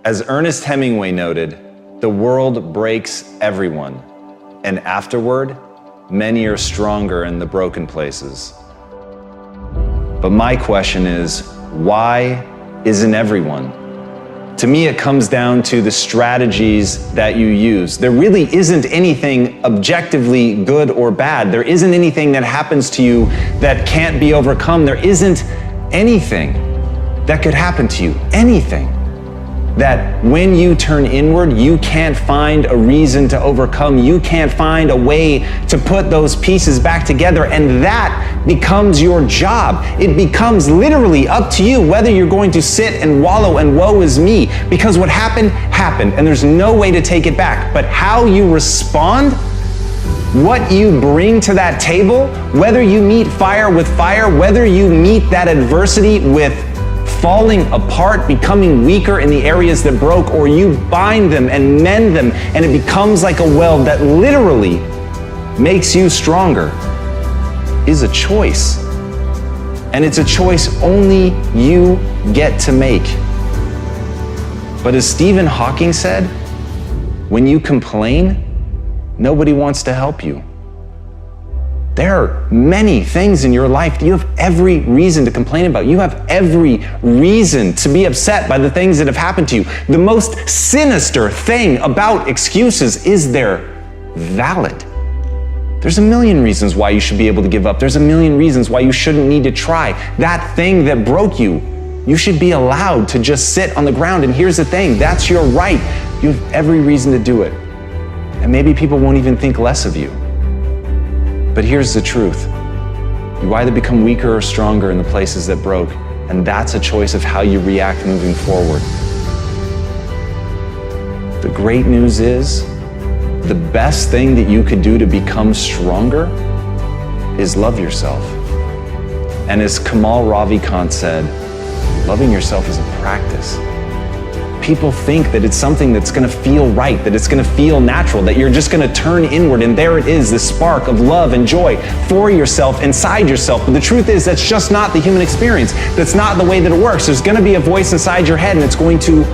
As Ernest Hemingway noted, the world breaks everyone, and afterward, many are stronger in the broken places. But my question is, why isn't everyone? To me, it comes down to the strategies that you use. There really isn't anything objectively good or bad. There isn't anything that happens to you that can't be overcome. There isn't anything that could happen to you, anything that when you turn inward, you can't find a reason to overcome. You can't find a way to put those pieces back together, and that becomes your job. It becomes literally up to you whether you're going to sit and wallow and woe is me, because what happened, happened, and there's no way to take it back. But how you respond, what you bring to that table, whether you meet fire with fire, whether you meet that adversity with falling apart, becoming weaker in the areas that broke, or you bind them and mend them, and it becomes like a weld that literally makes you stronger, is a choice. And it's a choice only you get to make. But as Stephen Hawking said, when you complain, nobody wants to help you. There are many things in your life that you have every reason to complain about. You have every reason to be upset by the things that have happened to you. The most sinister thing about excuses is they're valid. There's a million reasons why you should be able to give up. There's a million reasons why you shouldn't need to try. That thing that broke you, you should be allowed to just sit on the ground. And here's the thing, that's your right. You have every reason to do it. And maybe people won't even think less of you. But here's the truth. You either become weaker or stronger in the places that broke, and that's a choice of how you react moving forward. The great news is, the best thing that you could do to become stronger is love yourself. And as Kamal Ravikant said, loving yourself is a practice. People think that it's something that's gonna feel right, that it's gonna feel natural, that you're just gonna turn inward and there it is, this spark of love and joy for yourself, inside yourself. But the truth is, that's just not the human experience. That's not the way that it works. There's gonna be a voice inside your head and it's going to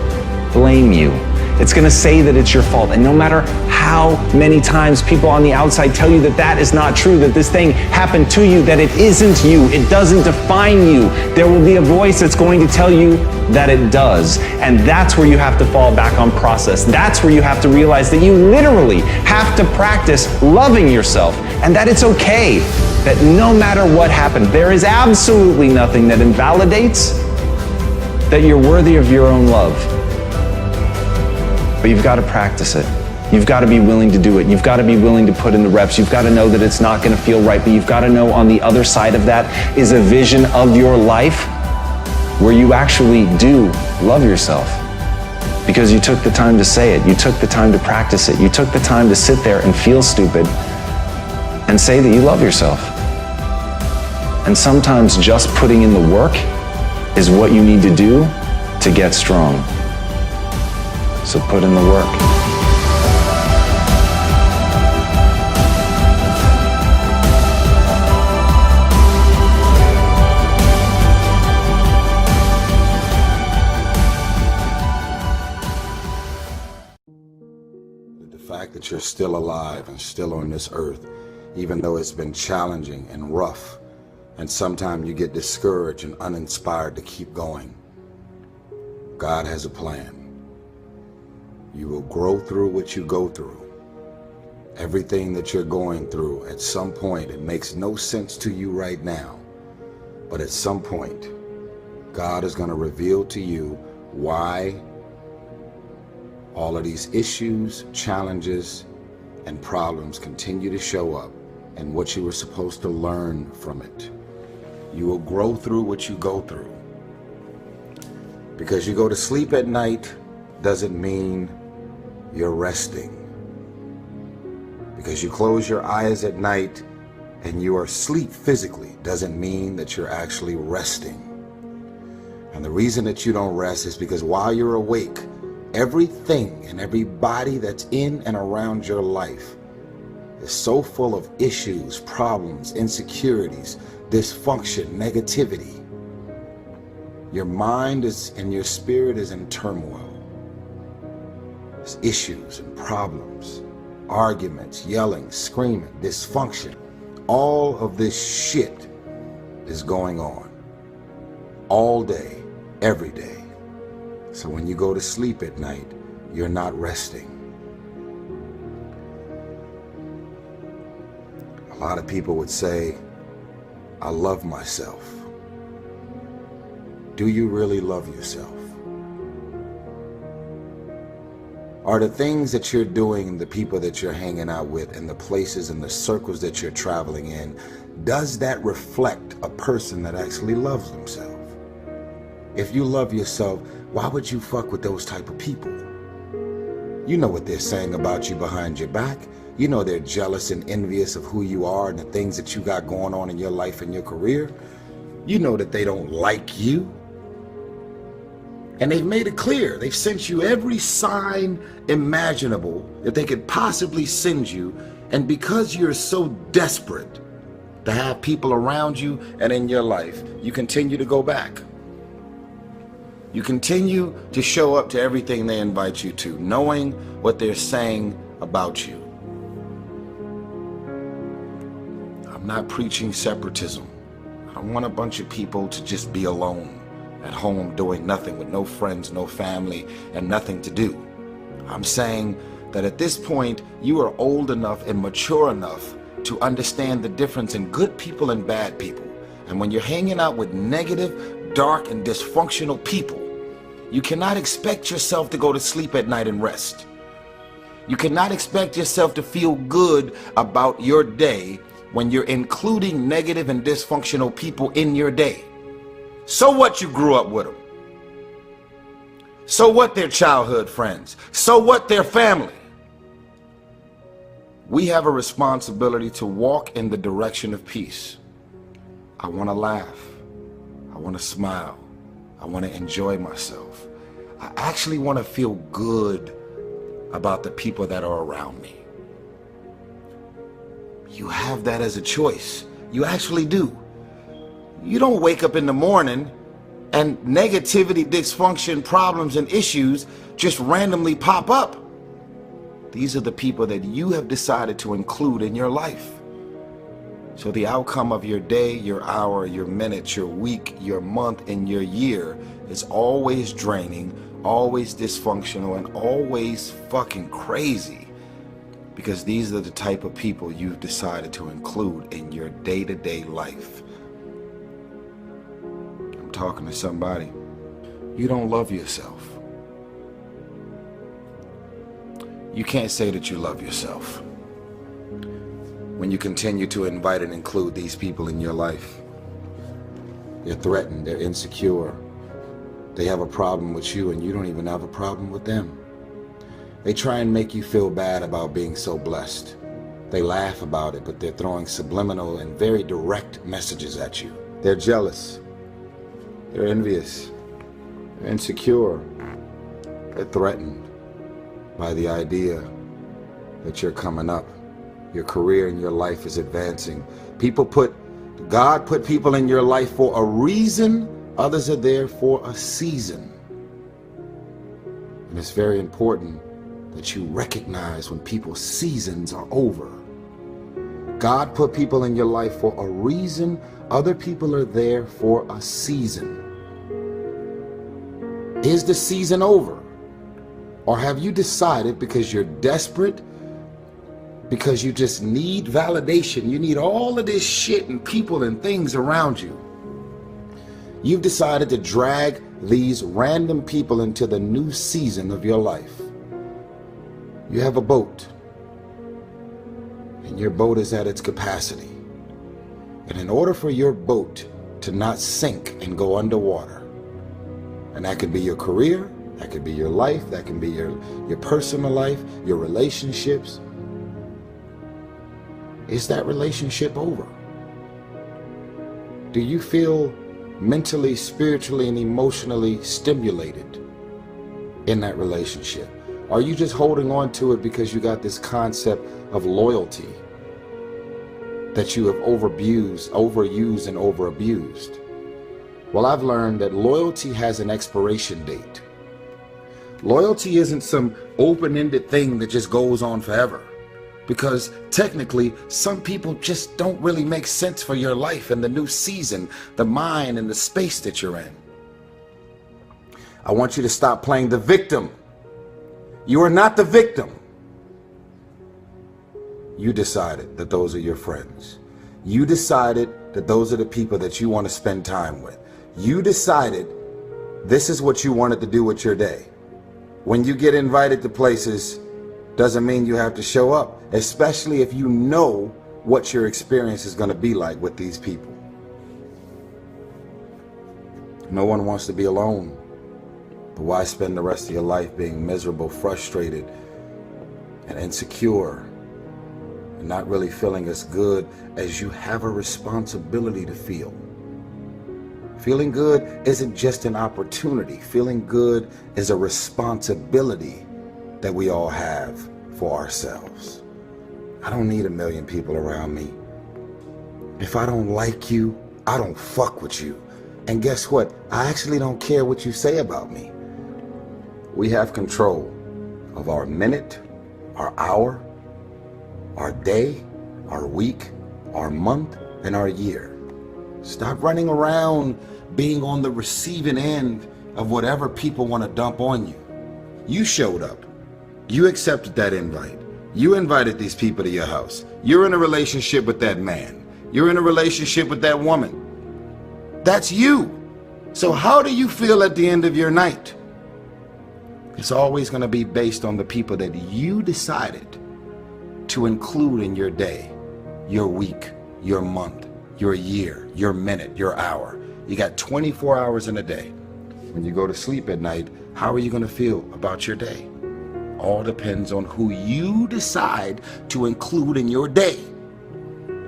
blame you. It's gonna say that it's your fault. And no matter how many times people on the outside tell you that that is not true, that this thing happened to you, that it isn't you, it doesn't define you, there will be a voice that's going to tell you that it does. And that's where you have to fall back on process. That's where you have to realize that you literally have to practice loving yourself, and that it's okay, that no matter what happened, there is absolutely nothing that invalidates that you're worthy of your own love. But you've got to practice it. You've got to be willing to do it. You've got to be willing to put in the reps. You've got to know that it's not going to feel right, but you've got to know on the other side of that is a vision of your life where you actually do love yourself. Because you took the time to say it. You took the time to practice it. You took the time to sit there and feel stupid and say that you love yourself. And sometimes just putting in the work is what you need to do to get strong. So put in the work. The fact that you're still alive and still on this earth, even though it's been challenging and rough, and sometimes you get discouraged and uninspired to keep going, God has a plan. You will grow through what you go through. Everything that you're going through, at some point, it makes no sense to you right now. But at some point, God is going to reveal to you why all of these issues, challenges, and problems continue to show up, and what you were supposed to learn from it. You will grow through what you go through. Because you go to sleep at night doesn't mean you're resting. Because you close your eyes at night and you are asleep physically doesn't mean that you're actually resting. And the reason that you don't rest is because while you're awake, everything and everybody that's in and around your life is so full of issues, problems, insecurities, dysfunction, negativity. Your mind is and your spirit is in turmoil. There's issues and problems, arguments, yelling, screaming, dysfunction. All of this shit is going on all day, every day. So when you go to sleep at night, you're not resting. A lot of people would say, I love myself. Do you really love yourself? Are the things that you're doing, the people that you're hanging out with, and the places and the circles that you're traveling in, does that reflect a person that actually loves themselves? If you love yourself, why would you fuck with those type of people? You know what they're saying about you behind your back. You know they're jealous and envious of who you are and the things that you got going on in your life and your career. You know that they don't like you. And they've made it clear. They've sent you every sign imaginable that they could possibly send you. And because you're so desperate to have people around you and in your life, you continue to go back. You continue to show up to everything they invite you to, knowing what they're saying about you. I'm not preaching separatism. I don't want a bunch of people to just be alone at home doing nothing with no friends, no family, and nothing to do. I'm saying that at this point, you are old enough and mature enough to understand the difference in good people and bad people. And when you're hanging out with negative, dark, and dysfunctional people, you cannot expect yourself to go to sleep at night and rest. You cannot expect yourself to feel good about your day when you're including negative and dysfunctional people in your day. So what you grew up with them? So what their childhood friends? So what their family? We have a responsibility to walk in the direction of peace. I want to laugh. I want to smile. I want to enjoy myself. I actually want to feel good about the people that are around me. You have that as a choice. You actually do. You don't wake up in the morning and negativity, dysfunction, problems, and issues just randomly pop up. These are the people that you have decided to include in your life. So the outcome of your day, your hour, your minute, your week, your month, and your year is always draining, always dysfunctional, and always fucking crazy. Because these are the type of people you've decided to include in your day-to-day life. I'm talking to somebody. You don't love yourself. You can't say that you love yourself when you continue to invite and include these people in your life. They're threatened, they're insecure. They have a problem with you and you don't even have a problem with them. They try and make you feel bad about being so blessed. They laugh about it, but they're throwing subliminal and very direct messages at you. They're jealous. They're envious. They're insecure. They're threatened by the idea that you're coming up. Your career and your life is advancing. God put people in your life for a reason. Others are there for a season. And it's very important that you recognize when people's seasons are over. God put people in your life for a reason. Other people are there for a season. Is the season over? Or have you decided because you're desperate, because you just need validation, you need all of this shit and people and things around you, you've decided to drag these random people into the new season of your life? You have a boat, and your boat is at its capacity. And in order for your boat to not sink and go underwater, and that could be your career, that could be your life, that can be your personal life, your relationships, is that relationship over? Do you feel mentally, spiritually, and emotionally stimulated in that relationship? Are you just holding on to it because you got this concept of loyalty that you have overused and overabused? Well, I've learned that loyalty has an expiration date. Loyalty isn't some open-ended thing that just goes on forever. Because technically, some people just don't really make sense for your life and the new season, the mind and the space that you're in. I want you to stop playing the victim. You are not the victim. You decided that those are your friends. You decided that those are the people that you want to spend time with. You decided this is what you wanted to do with your day. When you get invited to places, doesn't mean you have to show up, especially if you know what your experience is going to be like with these people. No one wants to be alone, but why spend the rest of your life being miserable, frustrated, and insecure, and not really feeling as good as you have a responsibility to feel? Feeling good isn't just an opportunity. Feeling good is a responsibility that we all have for ourselves. I don't need a million people around me. If I don't like you, I don't fuck with you. And guess what? I actually don't care what you say about me. We have control of our minute, our hour, our day, our week, our month, and our year. Stop running around being on the receiving end of whatever people want to dump on you. You showed up. You accepted that invite. You invited these people to your house. You're in a relationship with that man. You're in a relationship with that woman. That's you. So how do you feel at the end of your night? It's always going to be based on the people that you decided to include in your day, your week, your month, your year, your minute, your hour. You got 24 hours in a day. When you go to sleep at night, how are you going to feel about your day? All depends on who you decide to include in your day.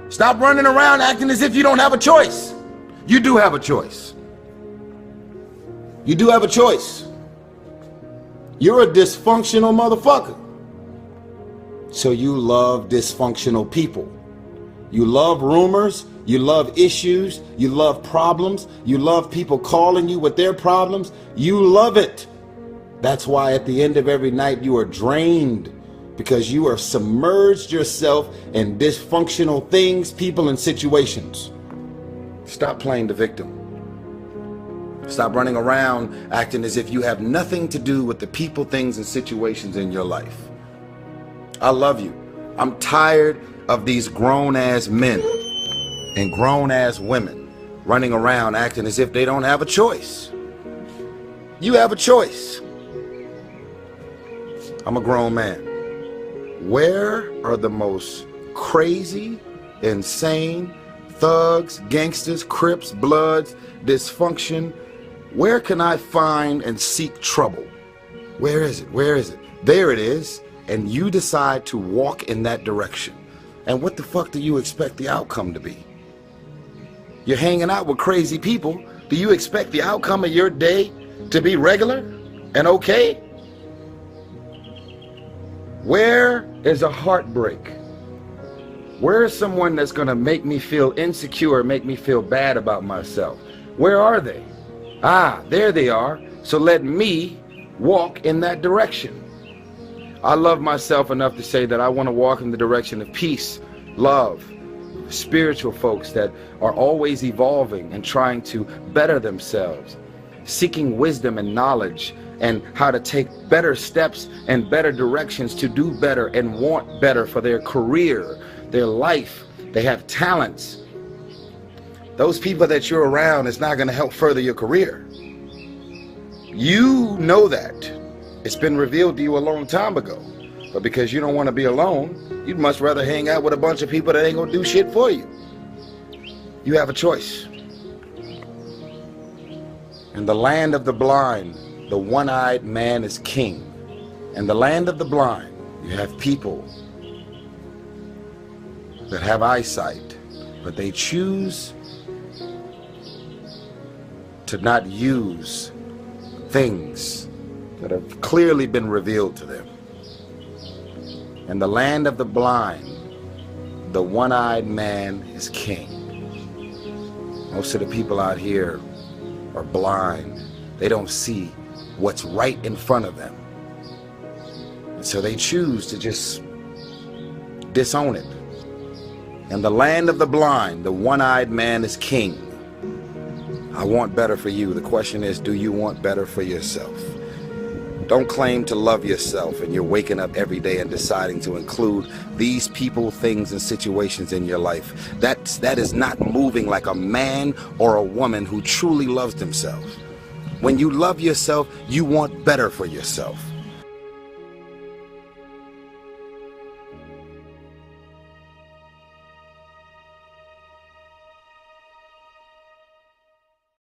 Stop running around acting as if you don't have a choice. You do have a choice. You do have a choice. You're a dysfunctional motherfucker. So you love dysfunctional people. You love rumors. You love issues. You love problems. You love people calling you with their problems. You love it. That's why at the end of every night you are drained, because you are submerged yourself in dysfunctional things, people, and situations. Stop playing the victim. Stop running around acting as if you have nothing to do with the people, things, and situations in your life. I love you. I'm tired of these grown-ass men and grown-ass women running around acting as if they don't have a choice. You have a choice. I'm a grown man. Where are the most crazy, insane, thugs, gangsters, crips, bloods, dysfunction? Where can I find and seek trouble? Where is it? Where is it? There it is. And you decide to walk in that direction. And what the fuck do you expect the outcome to be? You're hanging out with crazy people. Do you expect the outcome of your day to be regular and okay? Where is a heartbreak? Where is someone that's gonna make me feel insecure, make me feel bad about myself? Where are they? Ah, there they are. So let me walk in that direction. I love myself enough to say that I want to walk in the direction of peace, love, spiritual folks that are always evolving and trying to better themselves, seeking wisdom and knowledge and how to take better steps and better directions to do better and want better for their career, their life. They have talents. Those people that you're around is not going to help further your career. You know that. It's been revealed to you a long time ago. But because you don't want to be alone, you'd much rather hang out with a bunch of people that ain't going to do shit for you. You have a choice. In the land of the blind, the one-eyed man is king. In the land of the blind, you have people that have eyesight, but they choose to not use things that have clearly been revealed to them. In the land of the blind, the one-eyed man is king. Most of the people out here are blind. They don't see what's right in front of them. And so they choose to just disown it. In the land of the blind, the one-eyed man is king. I want better for you. The question is, do you want better for yourself? Don't claim to love yourself and you're waking up every day and deciding to include these people, things, and situations in your life. That is not moving like a man or a woman who truly loves themselves. When you love yourself, you want better for yourself.